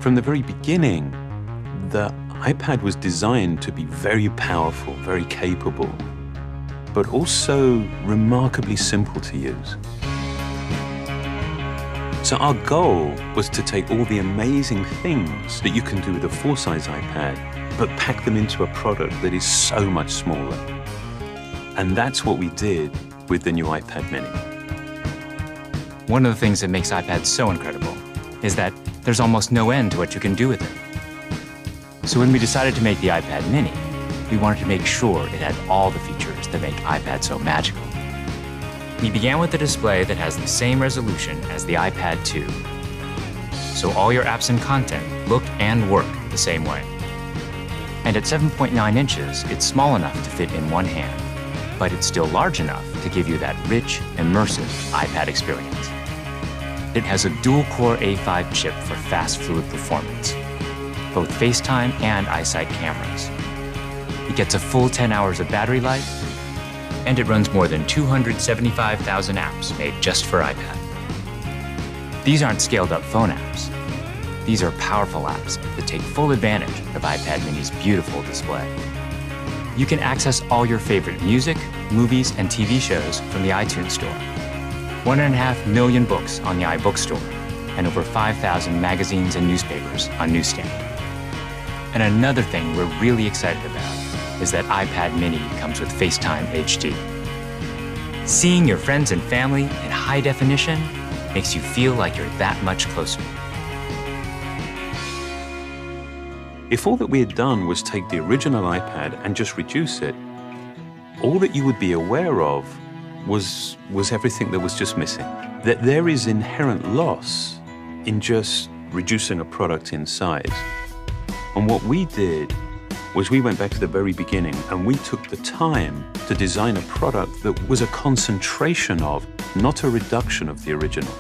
From the very beginning, the iPad was designed to be very powerful, very capable, but also remarkably simple to use. So our goal was to take all the amazing things that you can do with a full-size iPad, but pack them into a product that is so much smaller. And that's what we did with the new iPad mini. One of the things that makes iPads so incredible is that there's almost no end to what you can do with it. So when we decided to make the iPad mini, we wanted to make sure it had all the features that make iPad so magical. We began with a display that has the same resolution as the iPad 2. So all your apps and content look and work the same way. And at 7.9 inches, it's small enough to fit in one hand, but it's still large enough to give you that rich, immersive iPad experience. It has a dual-core A5 chip for fast, fluid performance, both FaceTime and iSight cameras. It gets a full 10 hours of battery life, and it runs more than 275,000 apps made just for iPad. These aren't scaled-up phone apps. These are powerful apps that take full advantage of iPad mini's beautiful display. You can access all your favorite music, movies, and TV shows from the iTunes Store. 1.5 million books on the iBookstore, and over 5,000 magazines and newspapers on Newsstand. And another thing we're really excited about is that iPad mini comes with FaceTime HD. Seeing your friends and family in high definition makes you feel like you're that much closer. If all that we had done was take the original iPad and just reduce it, all that you would be aware of was everything that was just missing. That there is inherent loss in just reducing a product in size. And what we did was we went back to the very beginning and we took the time to design a product that was a concentration of, not a reduction of the original.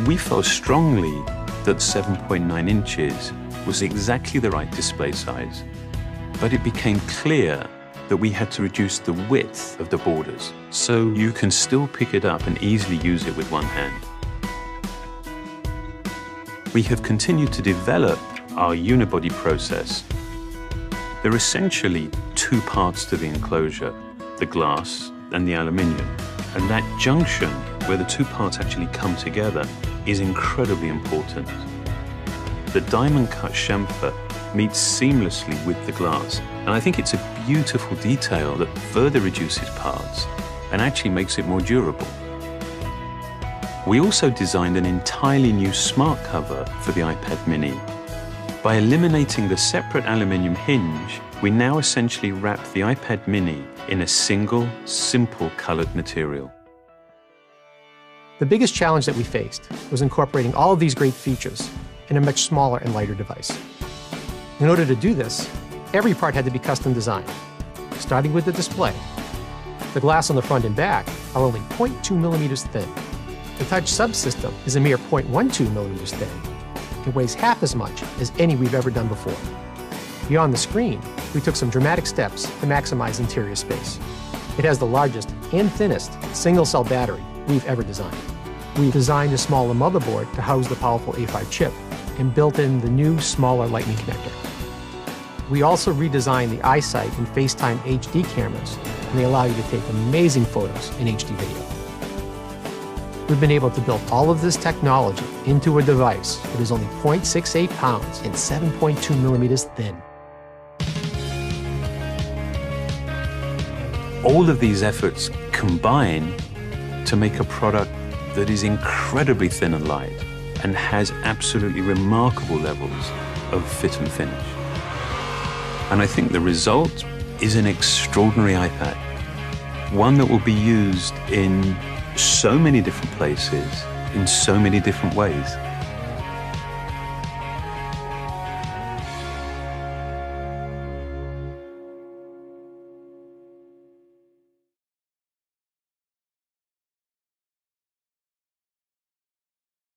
We felt strongly that 7.9 inches was exactly the right display size, but it became clear that we had to reduce the width of the borders so you can still pick it up and easily use it with one hand. We have continued to develop our unibody process. There are essentially two parts to the enclosure, the glass and the aluminium. And that junction where the two parts actually come together is incredibly important. The diamond cut chamfer meets seamlessly with the glass. And I think it's a beautiful detail that further reduces parts and actually makes it more durable. We also designed an entirely new smart cover for the iPad mini. By eliminating the separate aluminium hinge, we now essentially wrap the iPad mini in a single, simple colored material. The biggest challenge that we faced was incorporating all of these great features in a much smaller and lighter device. In order to do this, every part had to be custom designed, starting with the display. The glass on the front and back are only 0.2 millimeters thin. The touch subsystem is a mere 0.12 millimeters thin. It weighs half as much as any we've ever done before. Beyond the screen, we took some dramatic steps to maximize interior space. It has the largest and thinnest single-cell battery we've ever designed. We designed a smaller motherboard to house the powerful A5 chip and built in the new, smaller Lightning connector. We also redesigned the iSight and FaceTime HD cameras, and they allow you to take amazing photos in HD video. We've been able to build all of this technology into a device that is only 0.68 pounds and 7.2 millimeters thin. All of these efforts combine to make a product that is incredibly thin and light and has absolutely remarkable levels of fit and finish. And I think the result is an extraordinary iPad, one that will be used in so many different places, in so many different ways.